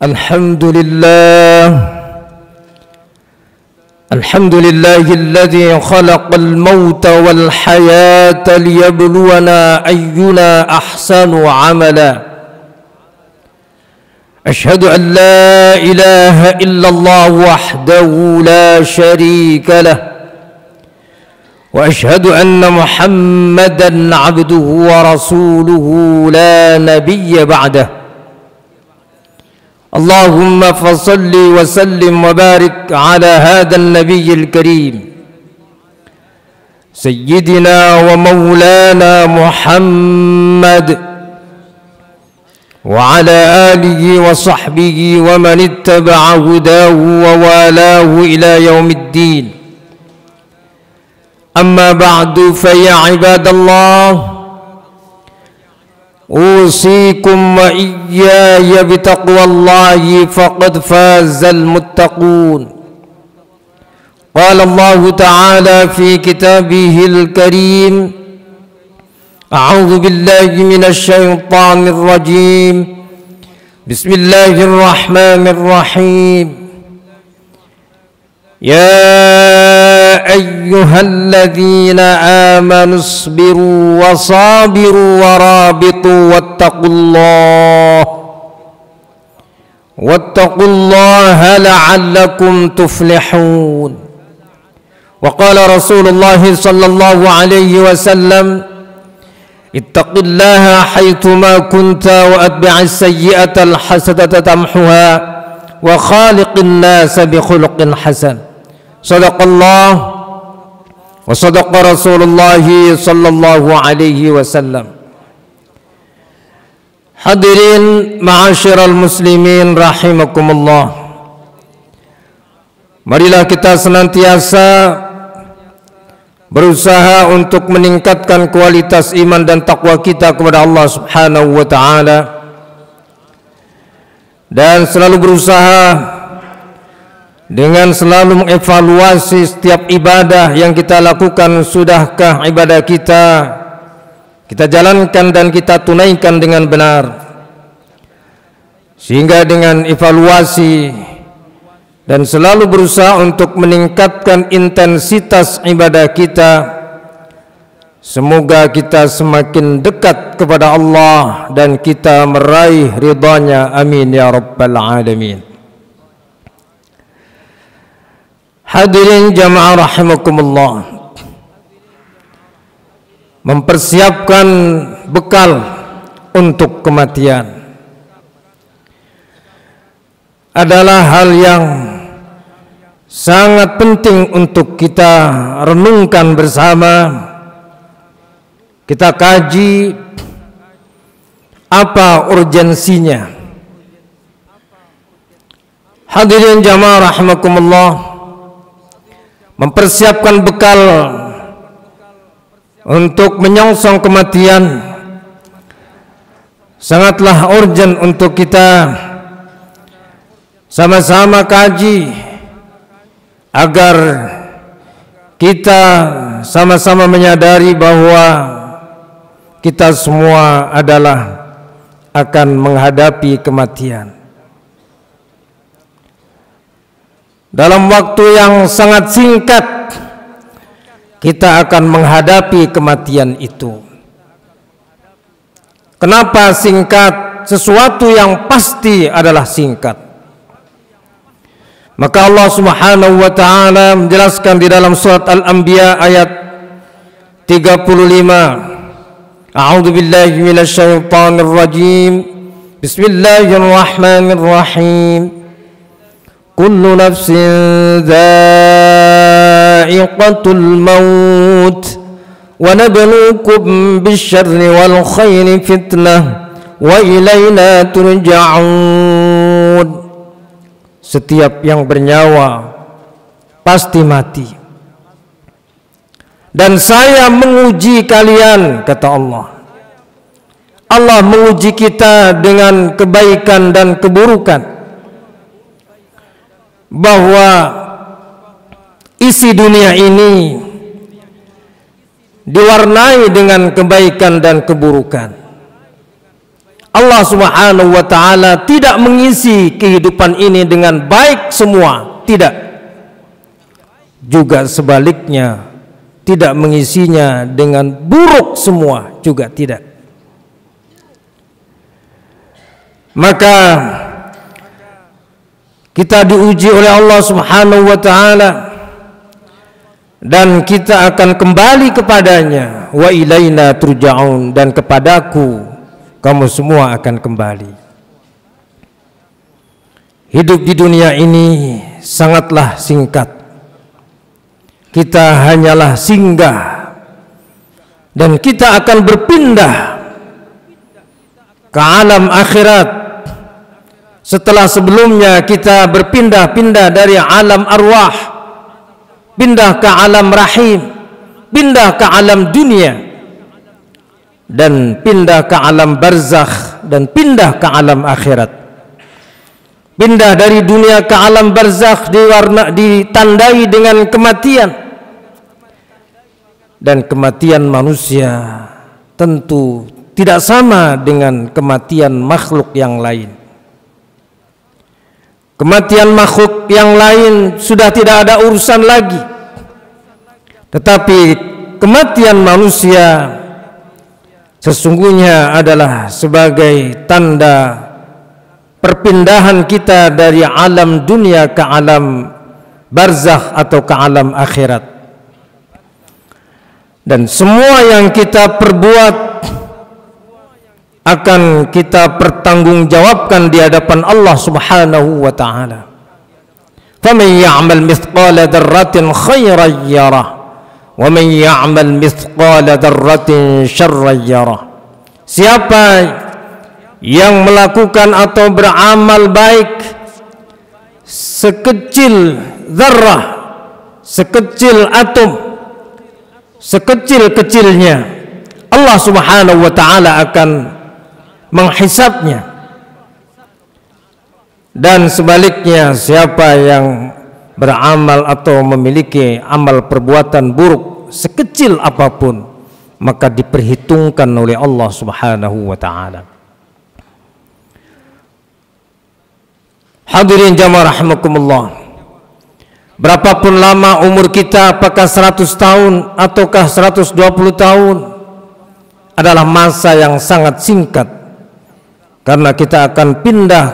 الحمد لله الذي خلق الموت والحياة ليبلونا أينا أحسن عملا. أشهد أن لا إله إلا الله وحده لا شريك له، وأشهد أن محمدا عبده ورسوله لا نبي بعده. اللهم فصل وسلم وبارك على هذا النبي الكريم سيدنا ومولانا محمد وعلى آله وصحبه ومن اتبع هداه ووالاه إلى يوم الدين. أما بعد فيا عباد الله، أوصيكم وإياي بتقوى الله فقد فاز المتقون. قال الله تعالى في كتابه الكريم: أعوذ بالله من الشيطان الرجيم، بسم الله الرحمن الرحيم. يا أيها الذين آمنوا اصبروا وصابروا ورابطوا واتقوا الله لعلكم تفلحون. وقال رسول الله صلى الله عليه وسلم: اتق الله حيثما كنت وأتبع السيئة الحسنة تمحها وخالق الناس بخلق حسن. صدق الله وصدق رسول الله صلى الله عليه وسلم. Hadirin ma'asyiral muslimin rahimakumullah, marilah kita senantiasa berusaha untuk meningkatkan kualitas iman dan takwa kita kepada Allah Subhanahu wa taala, dan selalu berusaha dengan selalu mengevaluasi setiap ibadah yang kita lakukan. Sudahkah ibadah kita jalankan dan kita tunaikan dengan benar? Sehingga dengan evaluasi dan selalu berusaha untuk meningkatkan intensitas ibadah kita, semoga kita semakin dekat kepada Allah dan kita meraih ridhanya. Amin ya rabbal alamin. Hadirin jamaah rahimakumullah, mempersiapkan bekal untuk kematian adalah hal yang sangat penting untuk kita renungkan bersama. Kita kaji apa urgensinya. Hadirin jamaah rahimakumullah, mempersiapkan bekal untuk menyongsong kematian sangatlah urgen untuk kita sama-sama kaji, agar kita sama-sama menyadari bahwa kita semua adalah akan menghadapi kematian. Dalam waktu yang sangat singkat kita akan menghadapi kematian itu. Kenapa singkat? Sesuatu yang pasti adalah singkat. Maka Allah Subhanahu wa taala menjelaskan di dalam surat Al-Anbiya ayat 35. A'udzu billahi minasyaitonir rajim. Bismillahirrahmanirrahim. Kullu nafsin dha'iqatul maut wa nabluukum bisyarri wal khairi fitnah wa ilaina turja'un. Setiap yang bernyawa pasti mati, dan saya menguji kalian, kata Allah. Allah menguji kita dengan kebaikan dan keburukan, bahwa isi dunia ini diwarnai dengan kebaikan dan keburukan. Allah Subhanahu wa ta'ala tidak mengisi kehidupan ini dengan baik semua, tidak. Juga sebaliknya, tidak mengisinya dengan buruk semua, juga tidak. Maka kita diuji oleh Allah Subhanahu wa ta'ala, dan kita akan kembali kepadanya. Wa ilaina turja'un, dan kepadaku kamu semua akan kembali. Hidup di dunia ini sangatlah singkat. Kita hanyalah singgah, dan kita akan berpindah ke alam akhirat. Setelah sebelumnya kita berpindah-pindah dari alam arwah, pindah ke alam rahim, pindah ke alam dunia, dan pindah ke alam barzakh, dan pindah ke alam akhirat. Pindah dari dunia ke alam barzakh ditandai dengan kematian, dan kematian manusia tentu tidak sama dengan kematian makhluk yang lain. Kematian makhluk yang lain sudah tidak ada urusan lagi, tetapi kematian manusia sesungguhnya adalah sebagai tanda perpindahan kita dari alam dunia ke alam barzakh atau ke alam akhirat. Dan semua yang kita perbuat akan kita pertanggungjawabkan di hadapan Allah Subhanahu wa ta'ala. Faman ya'mal mithqala dzarratin khairan yarah, wa man ya'mal mithqala dzarratin syarran yarah. Siapa yang melakukan atau beramal baik sekecil zarrah, sekecil atom, sekecil-kecilnya, Allah Subhanahu wa ta'ala akan menghisapnya. Dan sebaliknya, siapa yang beramal atau memiliki amal perbuatan buruk sekecil apapun, maka diperhitungkan oleh Allah Subhanahu wa ta'ala. Hadirin jamaah rahimakumullah, berapapun lama umur kita, apakah 100 tahun ataukah 120 tahun, adalah masa yang sangat singkat, karena kita akan pindah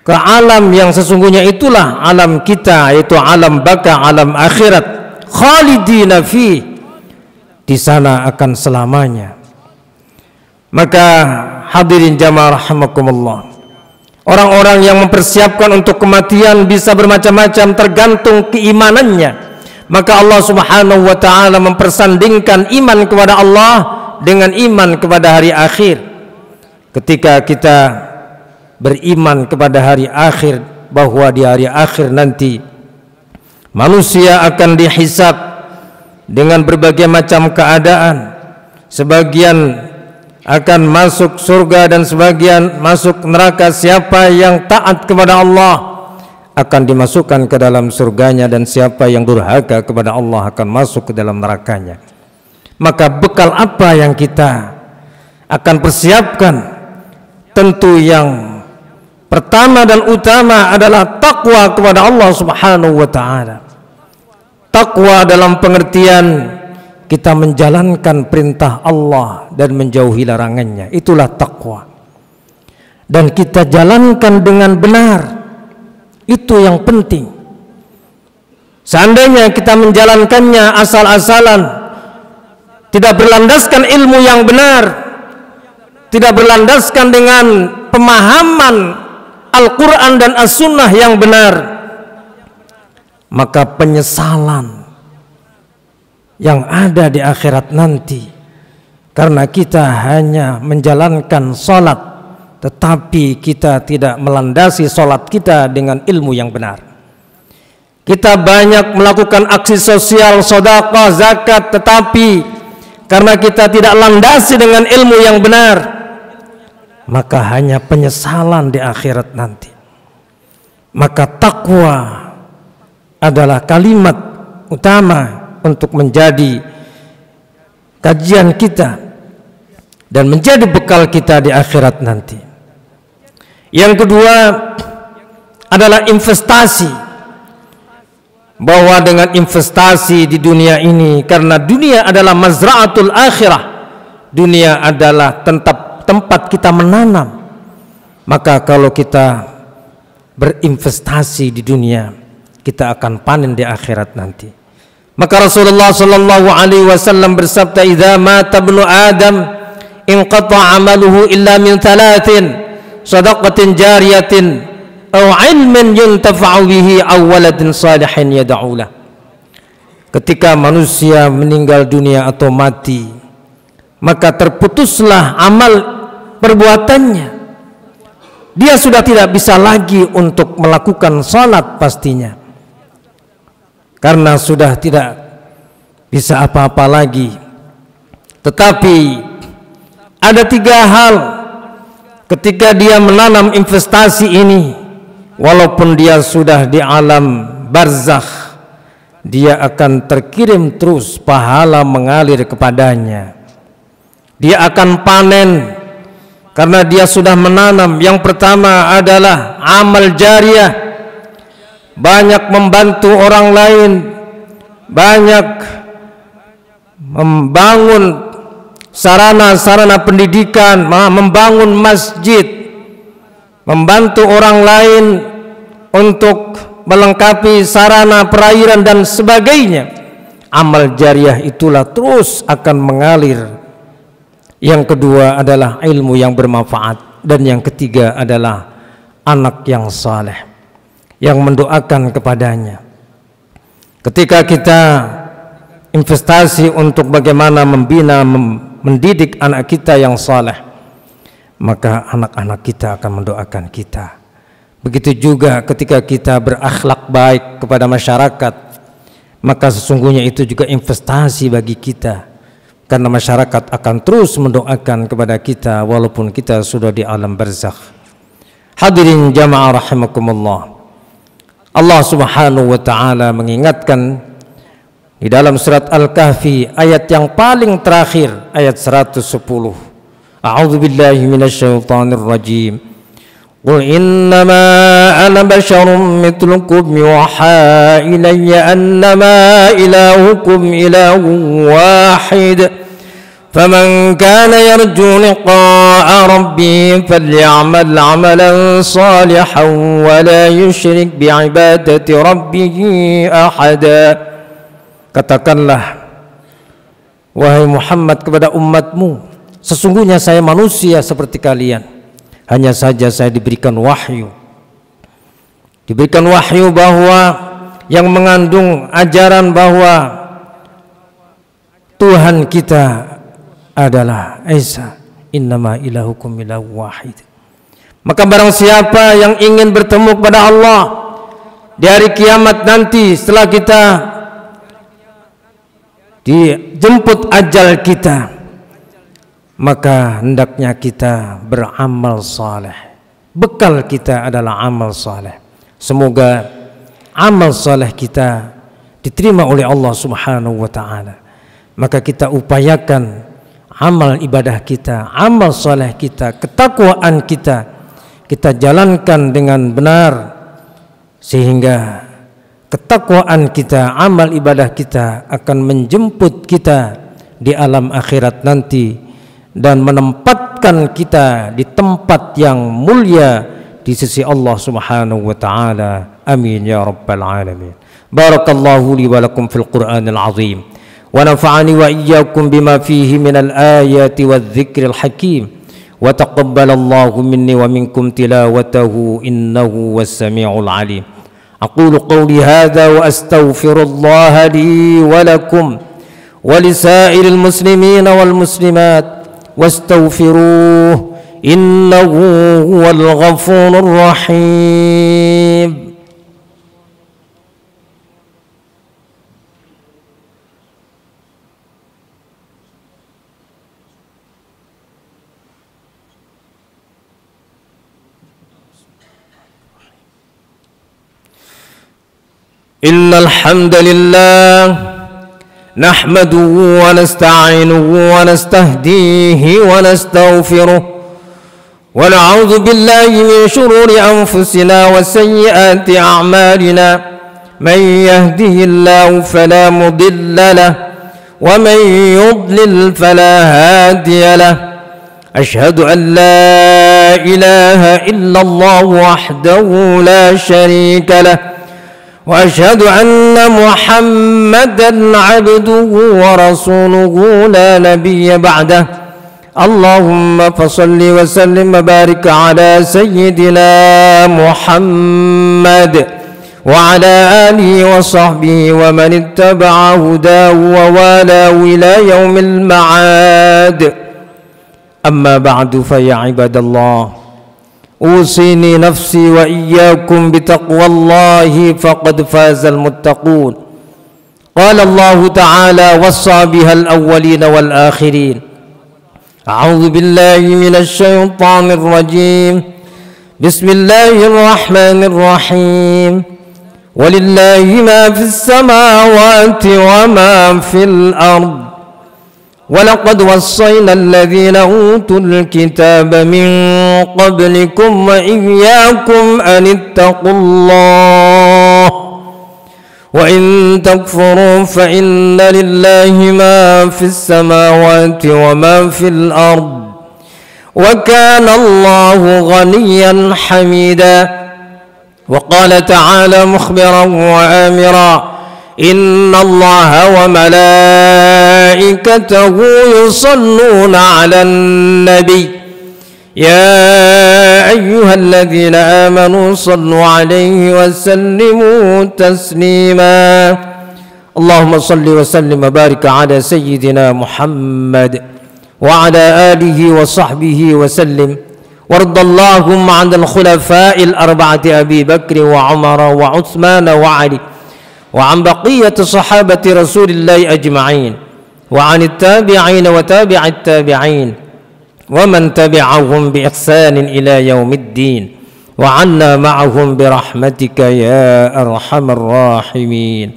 ke alam yang sesungguhnya itulah alam kita, yaitu alam baka, alam akhirat. Khalidina fi, di sana akan selamanya. Maka hadirin jamaah rahimakumullah, orang-orang yang mempersiapkan untuk kematian bisa bermacam-macam tergantung keimanannya. Maka Allah Subhanahu wa ta'ala mempersandingkan iman kepada Allah dengan iman kepada hari akhir. Ketika kita beriman kepada hari akhir, bahwa di hari akhir nanti manusia akan dihisab dengan berbagai macam keadaan. Sebagian akan masuk surga dan sebagian masuk neraka. Siapa yang taat kepada Allah akan dimasukkan ke dalam surganya, dan siapa yang durhaka kepada Allah akan masuk ke dalam nerakanya. Maka bekal apa yang kita akan persiapkan? Tentu yang pertama dan utama adalah takwa kepada Allah Subhanahu wa ta'ala. Takwa dalam pengertian kita menjalankan perintah Allah dan menjauhi larangannya, itulah takwa. Dan kita jalankan dengan benar, itu yang penting. Seandainya kita menjalankannya asal-asalan, tidak berlandaskan ilmu yang benar, tidak berlandaskan dengan pemahaman Al-Quran dan As-Sunnah yang benar, maka penyesalan yang ada di akhirat nanti, karena kita hanya menjalankan sholat tetapi kita tidak melandasi sholat kita dengan ilmu yang benar. Kita banyak melakukan aksi sosial, sedekah, zakat, tetapi karena kita tidak landasi dengan ilmu yang benar, maka hanya penyesalan di akhirat nanti. Maka takwa adalah kalimat utama untuk menjadi kajian kita. dan menjadi bekal kita di akhirat nanti. Yang kedua adalah investasi, bahwa dengan investasi di dunia ini, karena dunia adalah mazra'atul akhirah, dunia adalah tempat kita menanam, maka kalau kita berinvestasi di dunia, kita akan panen di akhirat nanti. Maka Rasulullah sallallahu alaihi wasallam bersabda, "Idza mata ibnu Adam inqata 'amaluhu illa min thalathin, shadaqatin jariyatin aw 'ilmin yuntafa'u bihi aw waladin salihin yad'u lah." Ketika manusia meninggal dunia atau mati, maka terputuslah amal perbuatannya. Dia sudah tidak bisa lagi untuk melakukan salat pastinya, karena sudah tidak bisa apa-apa lagi. Tetapi ada 3 hal ketika dia menanam investasi ini, walaupun dia sudah di alam barzakh, dia akan terkirim terus pahala mengalir kepadanya. Dia akan panen karena dia sudah menanam. Yang pertama adalah amal jariyah, banyak membantu orang lain, banyak membangun sarana-sarana pendidikan, membangun masjid, membantu orang lain untuk melengkapi sarana perairan dan sebagainya. Amal jariyah itulah terus akan mengalir. Yang kedua adalah ilmu yang bermanfaat, dan yang ketiga adalah anak yang saleh yang mendoakan kepadanya. Ketika kita investasi untuk bagaimana membina, mendidik anak kita yang saleh, maka anak-anak kita akan mendoakan kita. Begitu juga ketika kita berakhlak baik kepada masyarakat, maka sesungguhnya itu juga investasi bagi kita, karena masyarakat akan terus mendoakan kepada kita walaupun kita sudah di alam barzakh. Hadirin jamaah rahimakumullah, Allah Subhanahu wa taala mengingatkan di dalam surat Al-Kahfi ayat yang paling terakhir, ayat 110. A'udzubillahi minasyaitonir rajim. Qul innama ana basyarum mithlukum yuha ilayya annama ilahukum ilahun wahid. Faman kana yarju liqa'a rabbih falyamal 'amalan salihan wa la yusyrik bi'ibadati rabbih ahada. Katakanlah wahai Muhammad kepada umatmu, sesungguhnya saya manusia seperti kalian, hanya saja saya diberikan wahyu bahwa yang mengandung ajaran bahwa Tuhan kita adalah Esa, innama ilahukum ilahu wahid. Maka barang siapa yang ingin bertemu kepada Allah di hari kiamat nanti, setelah kita dijemput ajal kita, maka hendaknya kita beramal saleh. Bekal kita adalah amal saleh. Semoga amal saleh kita diterima oleh Allah Subhanahu wa taala. Maka kita upayakan amal ibadah kita, amal saleh kita, ketakwaan kita jalankan dengan benar, sehingga ketakwaan kita, amal ibadah kita akan menjemput kita di alam akhirat nanti dan menempatkan kita di tempat yang mulia di sisi Allah Subhanahu wa taala. Amin ya rabbal alamin. Barakallahu li wa lakum fil Qur'anil azim wa nafa'ani wa iyyakum bima fihi minal ayati wadh-dhikril hakim wa taqabbalallahu minni wa minkum tilawatahu innahu was-sami'ul alim. أقول قولي هذا وأستغفر الله لي ولكم ولسائر المسلمين والمسلمات واستغفروه إنه هو الغفور الرحيم. إن الحمد لله نحمده ونستعينه ونستهديه ونستغفره ونعوذ بالله من شرور أنفسنا وسيئات أعمالنا من يهده الله فلا مضل له ومن يضلل فلا هادي له أشهد أن لا إله إلا الله وحده لا شريك له وأشهد أن محمدا عبده ورسوله لا نبي بعده اللهم فصل وسلم وبارك على سيدنا محمد وعلى آله وصحبه ومن اتبع هداه ووالاه إلى يوم المعاد. أما بعد فيا عباد الله أوصيني نفسي وإياكم بتقوى الله فقد فاز المتقون. قال الله تعالى وصى بها الأولين والآخرين. أعوذ بالله من الشيطان الرجيم. بسم الله الرحمن الرحيم. ولله ما في السماوات وما في الأرض ولقد وصينا الذين أوتوا الكتاب من قبلكم وإياكم أن اتقوا الله وإن تكفروا فإن لله ما في السماوات وما في الأرض وكان الله غنيا حميدا. وقال تعالى مخبرا وآمرا إن الله وملائكته يصلون على النبي يا أيها الذين آمنوا صلوا عليه وسلموا تسليما. اللهم صل وسلم وبارك على سيدنا محمد وعلى آله وصحبه وسلم. وارض اللهم عن الخلفاء الأربعة أبي بكر وعمر وعثمان وعلي وعن بقية صحابة رسول الله أجمعين وعن التابعين وتابع التابعين ومن تبعهم بإحسان إلى يوم الدين وعنا معهم برحمتك يا أرحم الراحمين.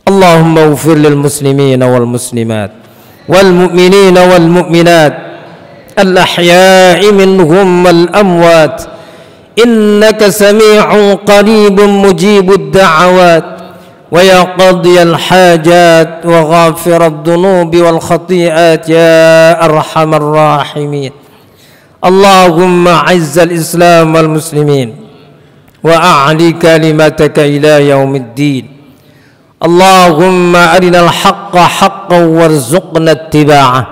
اللهم اغفر للمسلمين والمسلمات والمؤمنين والمؤمنات الأحياء منهم والأموات إنك سميع قريب مجيب الدعوات ويا قاضي الحاجات وغافر الذنوب والخطيئات يا أرحم الراحمين. اللهم أعز الإسلام والمسلمين وأعلي كلمتك إلى يوم الدين. اللهم أرنا الحق حقا وارزقنا اتباعه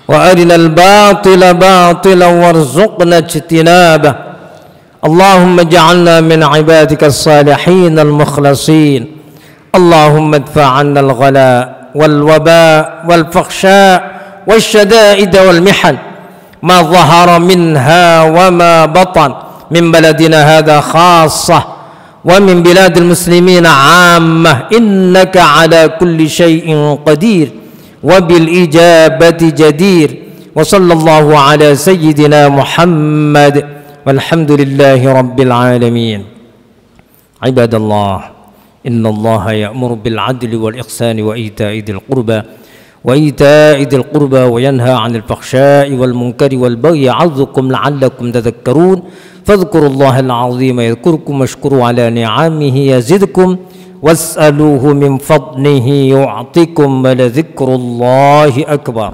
وأرنا الباطل باطلا وارزقنا اجتنابه. اللهم اجعلنا من عبادك الصالحين المخلصين. اللهم ادفع عنا الغلاء والوباء والفحشاء والشدائد والمحن ما ظهر منها وما بطن من بلدنا هذا خاصة ومن بلاد المسلمين عامة إنك على كل شيء قدير وبالإجابة جدير. وصلى الله على سيدنا محمد والحمد لله رب العالمين. عباد الله إن الله يأمر بالعدل والإحسان وإيتاء ذي القربى وينهى عن الفحشاء والمنكر والبغي يعظكم لعلكم تذكرون. فاذكروا الله العظيم يذكركم واشكروا على نعمه يزدكم واسألوه من فضله يعطكم ولذكر الله أكبر.